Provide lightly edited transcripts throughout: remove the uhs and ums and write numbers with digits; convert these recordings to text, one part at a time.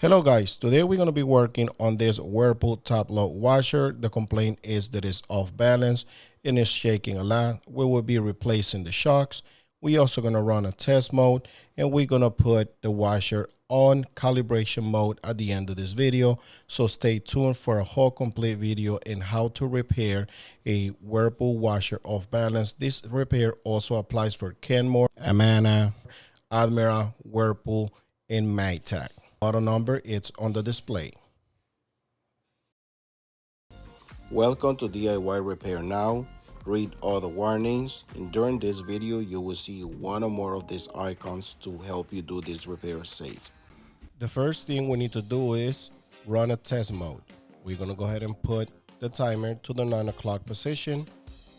Hello guys, today we're going to be working on this Whirlpool top load washer. The complaint is that it's off balance and it's shaking a lot. We will be replacing the shocks. We're also going to run a test mode and we're going to put the washer on calibration mode at the end of this video. So stay tuned for a whole complete video in how to repair a Whirlpool washer off balance. This repair also applies for Kenmore, Amana, Admiral, Whirlpool, and Maytag. Model number, it's on the display. Welcome to DIY Repair Now. Read all the warnings, and during this video you will see one or more of these icons to help you do this repair safe. The first thing we need to do is run a test mode. We're going to go ahead and put the timer to the 9 o'clock position.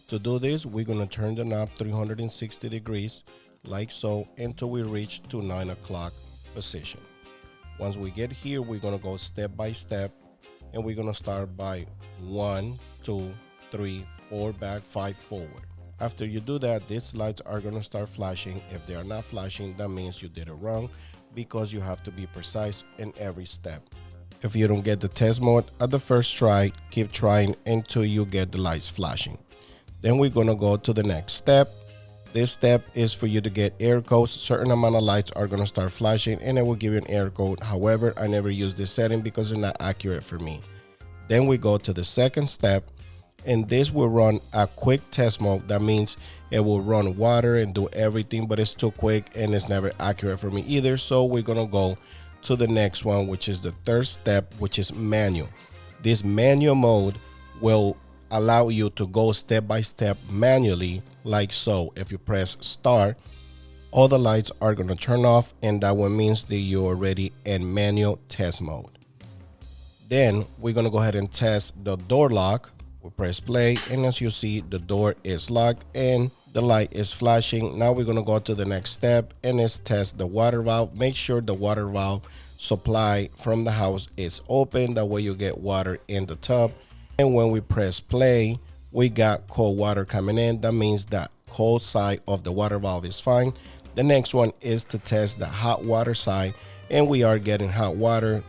To do this, we're going to turn the knob 360 degrees like so until we reach to 9 o'clock position. Once we get here, we're going to go step by step, and we're going to start by 1, 2, 3, 4 back, 5 forward. After you do that, these lights are going to start flashing. If they are not flashing, that means you did it wrong, because you have to be precise in every step. If you don't get the test mode at the first try, keep trying until you get the lights flashing. Then we're going to go to the next step. This step is for you to get error codes. Certain amount of lights are going to start flashing and it will give you an error code. However, I never use this setting because it's not accurate for me. Then we go to the second step, and this will run a quick test mode. That means it will run water and do everything, but it's too quick and it's never accurate for me either. So we're going to go to the next one, which is the third step, which is manual. This manual mode will allow you to go step by step manually like so. If you press start, all the lights are going to turn off, and that one means that you're already in manual test mode. Then we're going to go ahead and test the door lock. We press play, and as you see, the door is locked and the light is flashing. Now we're going to go to the next step, and it's test the water valve. Make sure the water valve supply from the house is open, that way you get water in the tub. And when we press play, we got cold water coming in. That means that cold side of the water valve is fine. The next one is to test the hot water side, and we are getting hot water.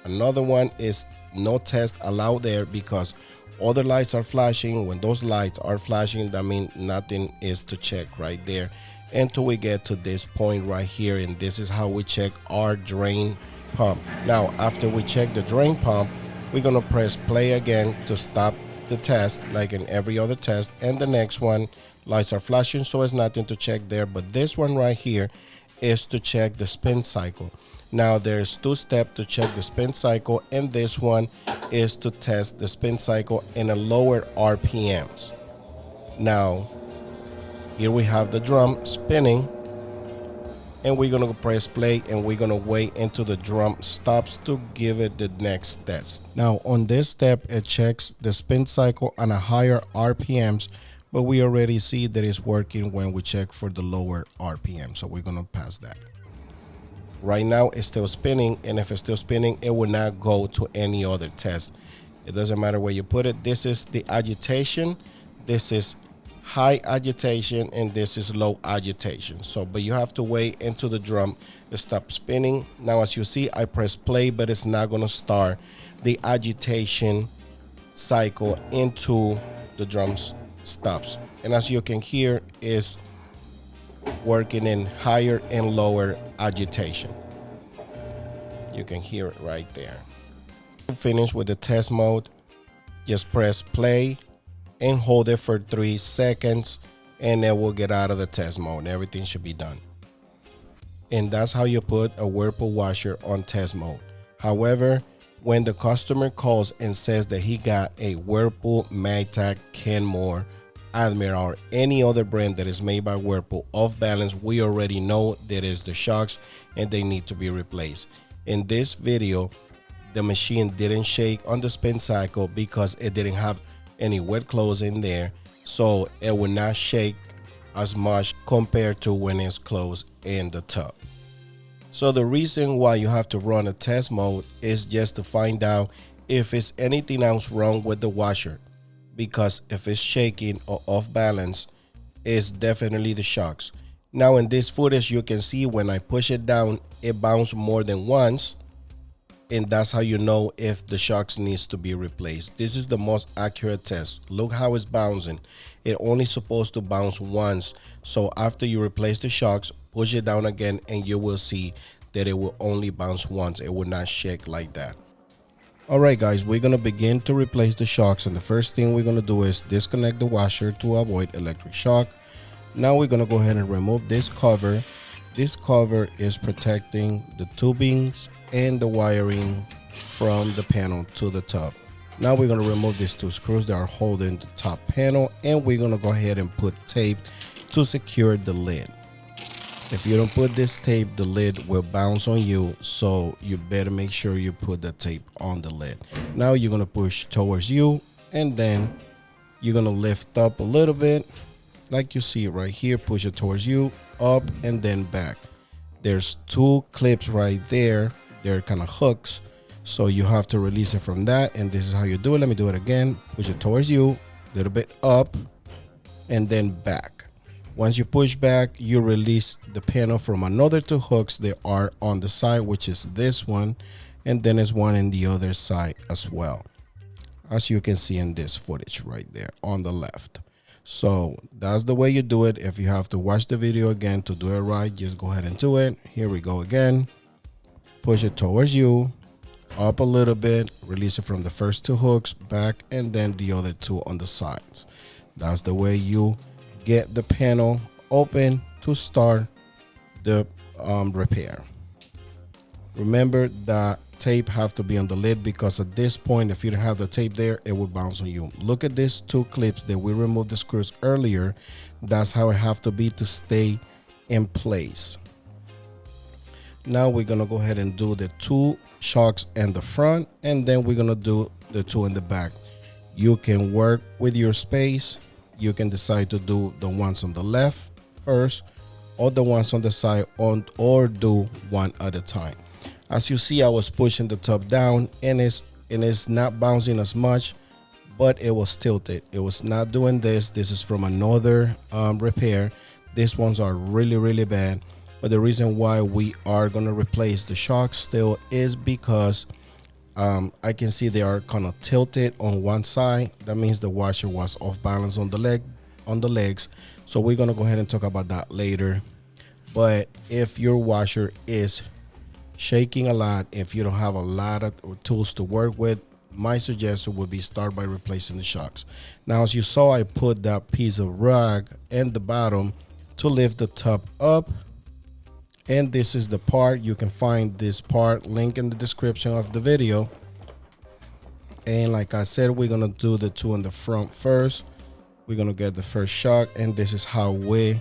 Another one is no test allowed there because all the lights are flashing. When those lights are flashing, that means nothing is to check right there until we get to this point right here, and this is how we check our drain pump. Now after we check the drain pump, we're going to press play again to stop the test like in every other test. And the next one, lights are flashing, so it's nothing to check there. But this one right here is to check the spin cycle. Now there's two steps to check the spin cycle, and this one is to test the spin cycle in a lower RPMs. Now here we have the drum spinning, and we're going to press play, and we're going to wait until the drum stops to give it the next test. Now on this step, it checks the spin cycle on a higher RPMs, but we already see that it's working when we check for the lower RPM, so we're going to pass that. Right now it's still spinning, and if it's still spinning, it will not go to any other test. It doesn't matter where you put it. This is the agitation, this is high agitation, and this is low agitation. So but you have to wait until the drum stops spinning. Now as you see, I press play, but it's not going to start the agitation cycle into the drums stops. And as you can hear, is working in higher and lower agitation. You can hear it right there. Finish with the test mode. Just press play and hold it for 3 seconds, and then we'll get out of the test mode. Everything should be done. And that's how you put a Whirlpool washer on test mode. However, when the customer calls and says that he got a Whirlpool, Maytag, Kenmore, Admiral, or any other brand that is made by Whirlpool off balance, we already know that is the shocks and they need to be replaced. In this video, the machine didn't shake on the spin cycle because it didn't have any wet clothes in there, so it will not shake as much compared to when it's closed in the tub. So the reason why you have to run a test mode is just to find out if it's anything else wrong with the washer, because if it's shaking or off balance, it's definitely the shocks. Now in this footage, you can see when I push it down, it bounced more than once, and that's how you know if the shocks needs to be replaced. This is the most accurate test. Look how it's bouncing. It only supposed to bounce once. So after you replace the shocks, push it down again and you will see that it will only bounce once. It will not shake like that. Alright guys, we're going to begin to replace the shocks, and the first thing we're going to do is disconnect the washer to avoid electric shock. Now we're going to go ahead and remove this cover. This cover is protecting the tubings and the wiring from the panel to the top. Now we're going to remove these two screws that are holding the top panel, and we're going to go ahead and put tape to secure the lid. If you don't put this tape, the lid will bounce on you, so you better make sure you put the tape on the lid. Now you're going to push towards you, and then you're going to lift up a little bit like you see it right here. Push it towards you, up, and then back. There's two clips right there. They're kind of hooks, so you have to release it from that, and this is how you do it. Let me do it again. Push it towards you, a little bit up, and then back. Once you push back, you release the panel from another two hooks that are on the side, which is this one, and then there's one in the other side as well, as you can see in this footage right there on the left. So that's the way you do it. If you have to watch the video again to do it right, just go ahead and do it. Here we go again. Push it towards you, up a little bit, release it from the first two hooks, back, and then the other two on the sides. That's the way you get the panel open to start the repair. Remember that tape have to be on the lid, because at this point, if you don't have the tape there, it will bounce on you. Look at these two clips that we removed the screws earlier. That's how it have to be to stay in place. Now we're gonna go ahead and do the two shocks in the front, and then we're gonna do the two in the back. You can work with your space. You can decide to do the ones on the left first, or the ones on the side, or do one at a time. As you see, I was pushing the top down, and it's not bouncing as much, but it was tilted. It was not doing this. This is from another repair. These ones are really bad, but the reason why we are going to replace the shocks still is because I can see they are kind of tilted on one side. That means the washer was off balance on the legs. So we're going to go ahead and talk about that later. But if your washer is shaking a lot, if you don't have a lot of tools to work with, my suggestion would be start by replacing the shocks. Now, as you saw, I put that piece of rag in the bottom to lift the top up. And this is the part. You can find this part link in the description of the video. And like I said, we're gonna do the two in the front first. We're gonna get the first shock, and this is how we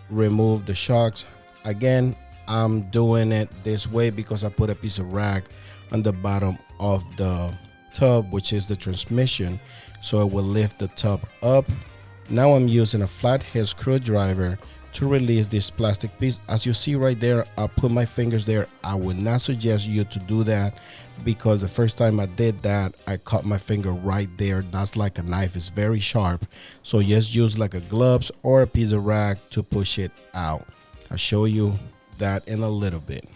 remove the shocks. Again, I'm doing it this way because I put a piece of rag on the bottom of the tub, which is the transmission, so it will lift the tub up. Now I'm using a flathead screwdriver to release this plastic piece. As you see right there, I put my fingers there. I would not suggest you to do that, because the first time I did that, I cut my finger right there. That's like a knife. It's very sharp. So just use like a gloves or a piece of rag to push it out. I'll show you that in a little bit.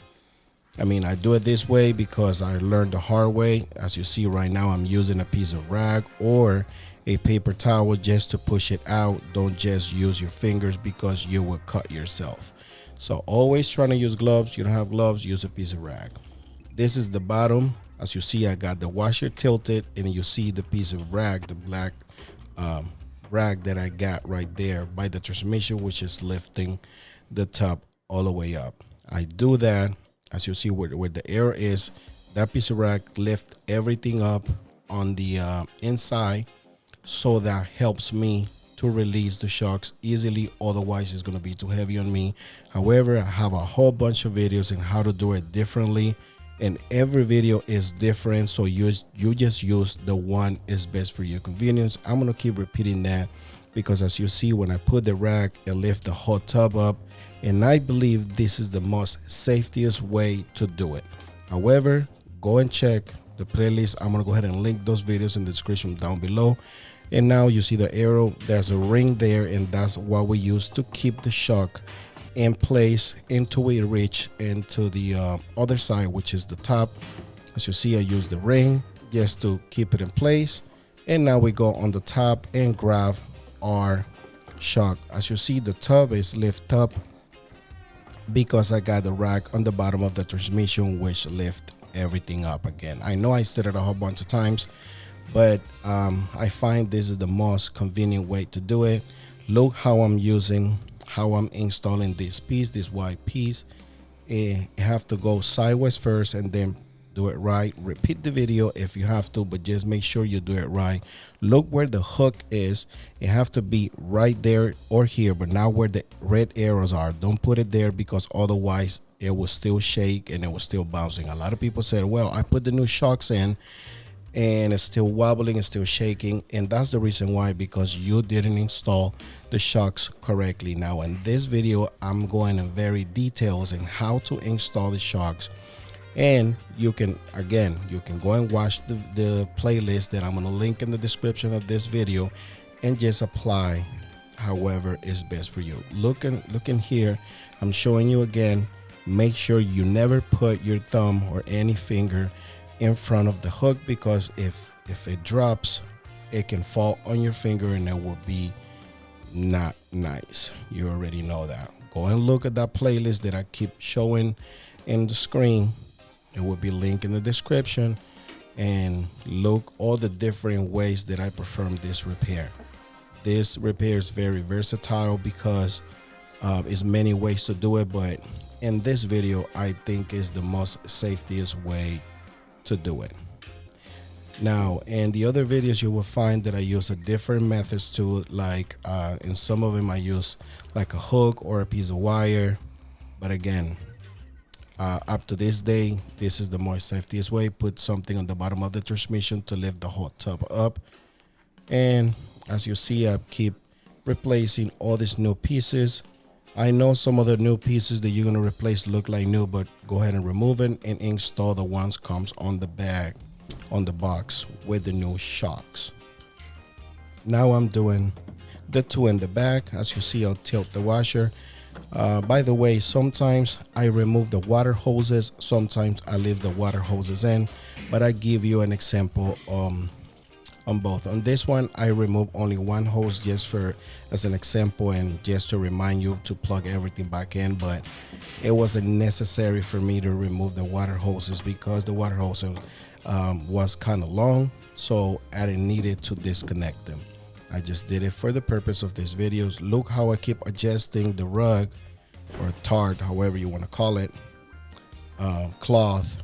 I mean, I do it this way because I learned the hard way. As you see right now, I'm using a piece of rag or a paper towel just to push it out. Don't just use your fingers, because you will cut yourself. So always trying to use gloves. You don't have gloves, use a piece of rag. This is the bottom. As you see, I got the washer tilted, and you see the piece of rag, the black rag that I got right there by the transmission, which is lifting the top all the way up. I do that. As you see where the air is, that piece of rag lift everything up on the inside. So that helps me to release the shocks easily. Otherwise, it's going to be too heavy on me. However, I have a whole bunch of videos on how to do it differently, and every video is different. So you just use the one is best for your convenience. I'm going to keep repeating that, because as you see, when I put the rag, it lifts the whole tub up, and I believe this is the most safest way to do it. However, go and check the playlist. I'm going to go ahead and link those videos in the description down below. And now you see the arrow, there's a ring there, and that's what we use to keep the shock in place until we reach into the other side, which is the top. As you see, I use the ring just to keep it in place. And now we go on the top and grab our shock. As you see, the tub is lift up because I got the rack on the bottom of the transmission, which lift everything up again. I know I said it a whole bunch of times, but I find this is the most convenient way to do it. Look how I'm installing this piece, this white piece. You have to go sideways first and then do it right. Repeat the video if you have to, but just make sure you do it right. Look where the hook is. It have to be right there or here, but not where the red arrows are. Don't put it there because otherwise it will still shake and it was still bouncing. A lot of people said, well, I put the new shocks in and it's still wobbling, it's still shaking, and that's the reason why, because you didn't install the shocks correctly. Now in this video, I'm going in very details in how to install the shocks, and you can go and watch the playlist that I'm going to link in the description of this video and just apply however is best for you. Look in here, I'm showing you again. Make sure you never put your thumb or any finger in front of the hook, because if it drops, it can fall on your finger and it will be not nice. You already know that. Go and look at that playlist that I keep showing in the screen. It will be linked in the description, and look all the different ways that I perform this repair. This repair is very versatile because there's many ways to do it, but in this video I think is the most safest way to do it. Now in the other videos you will find that I use a different methods to it, like in some of them I use like a hook or a piece of wire, but again, up to this day, this is the most safest way. Put something on the bottom of the transmission to lift the hot tub up, and as you see, I keep replacing all these new pieces. I know some of the new pieces that you're going to replace look like new, but go ahead and remove it and install the ones comes on the bag, on the box with the new shocks. Now I'm doing the two in the back. As you see, I'll tilt the washer. By the way, sometimes I remove the water hoses, sometimes I leave the water hoses in, but I give you an example on both. On this one, I remove only one hose just for as an example and just to remind you to plug everything back in, but it wasn't necessary for me to remove the water hoses because the water hose was kind of long, so I didn't need it to disconnect them. I just did it for the purpose of these videos. Look how I keep adjusting the rug or tarp, however you want to call it, cloth,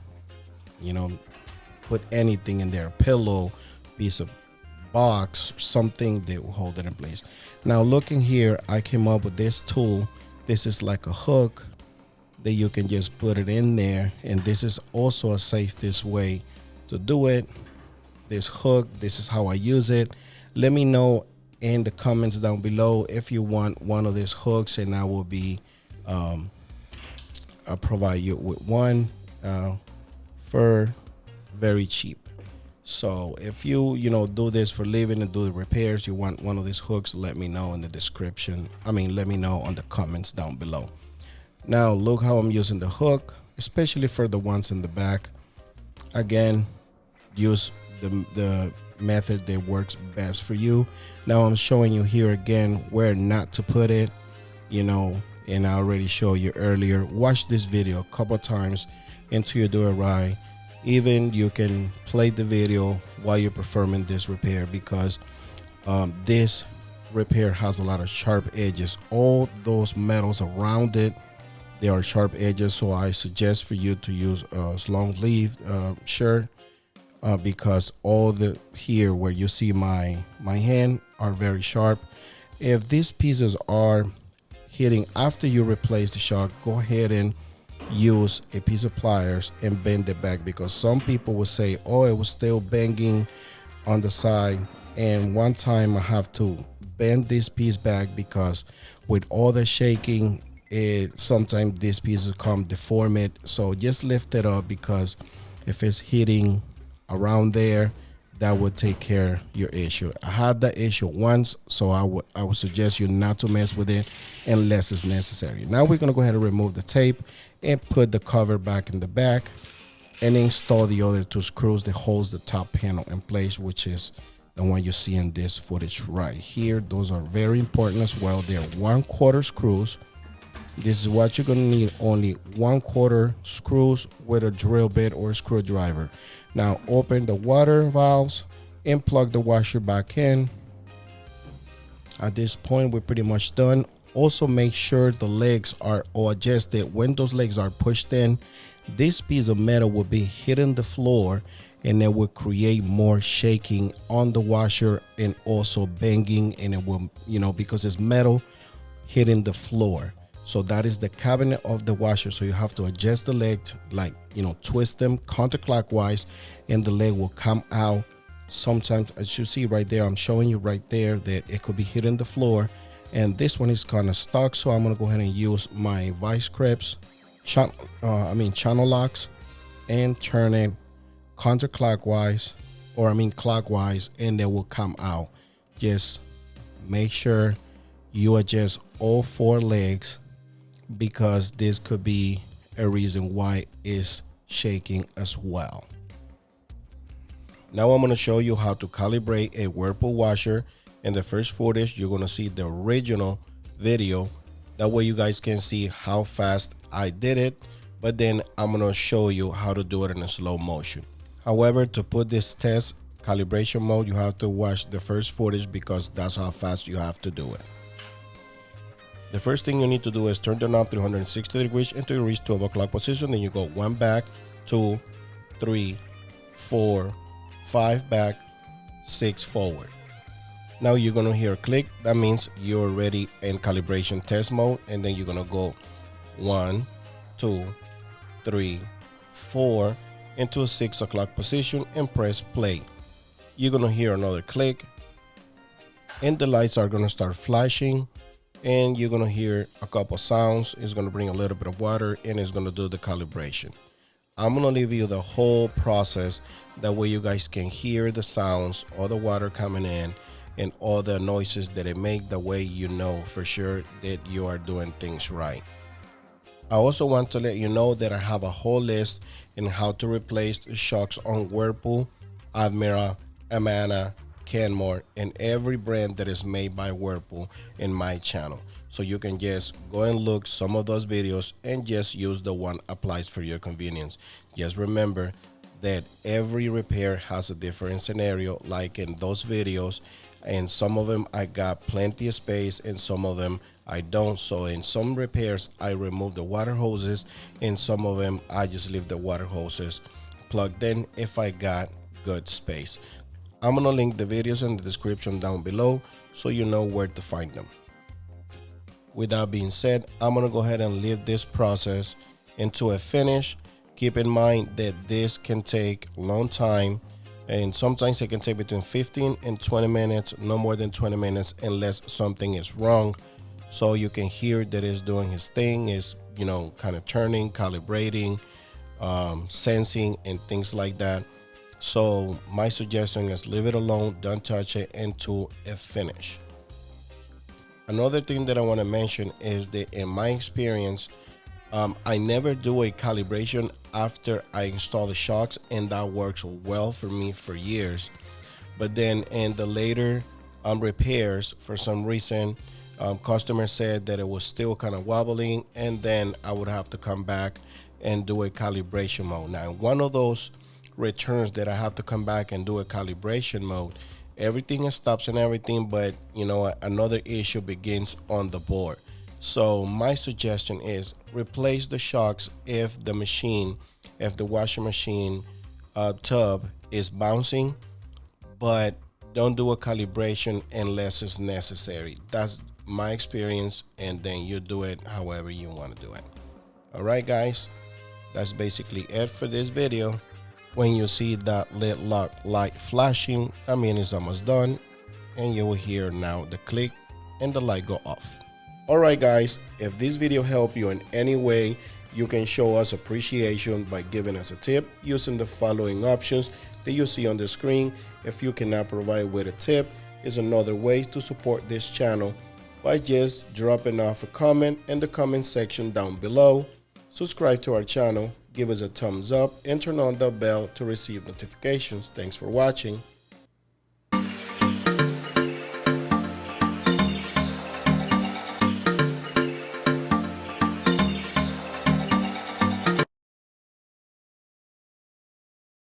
you know, put anything in there, pillow, piece of box, something that will hold it in place. Now looking here, I came up with this tool. This is like a hook that you can just put it in there, and this is also a safest way to do it. This hook, this is how I use it. Let me know in the comments down below if you want one of these hooks, and I will be I'll provide you with one for very cheap. So if you do this for living and do the repairs, you want one of these hooks, let me know in the description. Let me know on the comments down below. Now look how I'm using the hook, especially for the ones in the back. Again, use the method that works best for you. Now I'm showing you here again where not to put it, and I already showed you earlier. Watch this video a couple times until you do it right. Even you can play the video while you're performing this repair, because this repair has a lot of sharp edges. All those metals around it, they are sharp edges, so I suggest for you to use a long sleeve shirt, because all the here where you see my hand are very sharp. If these pieces are hitting after you replace the shock, go ahead and use a piece of pliers and bend it back, because some people will say, oh, it was still banging on the side. And one time I have to bend this piece back because with all the shaking, sometimes this piece will come deformed. So just lift it up, because if it's hitting around there, that would take care of your issue. I had that issue once, so I would suggest you not to mess with it unless it's necessary. Now we're gonna go ahead and remove the tape and put the cover back in the back and install the other 2 screws that holds the top panel in place, which is the one you see in this footage right here. Those are very important as well. They're 1/4 screws. This is what you're gonna need, only 1/4 screws with a drill bit or a screwdriver. Now open the water valves and plug the washer back in. At this point, we're pretty much done. Also make sure the legs are all adjusted. When those legs are pushed in, this piece of metal will be hitting the floor, and it will create more shaking on the washer and also banging, and it will, because it's metal hitting the floor. So that is the cabinet of the washer. So you have to adjust the leg, like, twist them counterclockwise, and the leg will come out. Sometimes, as you see right there, I'm showing you right there that it could be hitting the floor, and this one is kind of stuck. So I'm gonna go ahead and use my vice grips, channel locks, and turn it counterclockwise, clockwise, and they will come out. Just make sure you adjust all 4 legs, because this could be a reason why it's shaking as well. Now I'm going to show you how to calibrate a Whirlpool washer. In the first footage, you're going to see the original video. That way you guys can see how fast I did it, but then I'm going to show you how to do it in a slow motion. However, to put this test calibration mode, you have to watch the first footage, because that's how fast you have to do it. The first thing you need to do is turn the knob 360 degrees until you reach 12 o'clock position. Then you go 1 back, 2, 3, 4, 5 back, 6 forward. Now you're gonna hear a click. That means you're already in calibration test mode. And then you're gonna go 1, 2, 3, 4 into a 6 o'clock position and press play. You're gonna hear another click, and the lights are gonna start flashing. And you're gonna hear a couple sounds. It's gonna bring a little bit of water, and it's gonna do the calibration. I'm gonna leave you the whole process. That way you guys can hear the sounds, all the water coming in, and all the noises that it make. That way you know for sure that you are doing things right. I also want to let you know that I have a whole list in how to replace the shocks on Whirlpool, Admiral, Amana, Kenmore, and every brand that is made by Whirlpool in my channel. So you can just go and look some of those videos and just use the one applies for your convenience. Just remember that every repair has a different scenario, like in those videos, and some of them I got plenty of space and some of them I don't. So in some repairs I remove the water hoses, and some of them I just leave the water hoses plugged in if I got good space. I'm gonna link the videos in the description down below so you know where to find them. With that being said, I'm gonna go ahead and leave this process into a finish. Keep in mind that this can take a long time, and sometimes it can take between 15 and 20 minutes, no more than 20 minutes unless something is wrong. So you can hear that it's doing his thing, is kind of turning, calibrating, sensing, and things like that. So my suggestion is leave it alone, don't touch it until it finish. Another thing that I want to mention is that in my experience, I never do a calibration after I install the shocks, and that works well for me for years. But then in the later repairs, for some reason, customer said that it was still kind of wobbling, and then I would have to come back and do a calibration mode. Now, in one of those returns that I have to come back and do a calibration mode, everything stops and everything, but another issue begins on the board. So my suggestion is replace the shocks if the washing machine tub is bouncing, but don't do a calibration unless it's necessary. That's my experience, and then you do it however you want to do it. All right, guys, that's basically it for this video. When you see that lid lock light flashing, I mean it's almost done, and you will hear now the click and the light go off. All right, guys, if this video helped you in any way You can show us appreciation by giving us a tip using the following options that you see on the screen. If you cannot provide with a tip, is another way to support this channel by just dropping off a comment in the comment section down below. Subscribe to our channel, give us a thumbs up, and turn on the bell to receive notifications. Thanks for watching.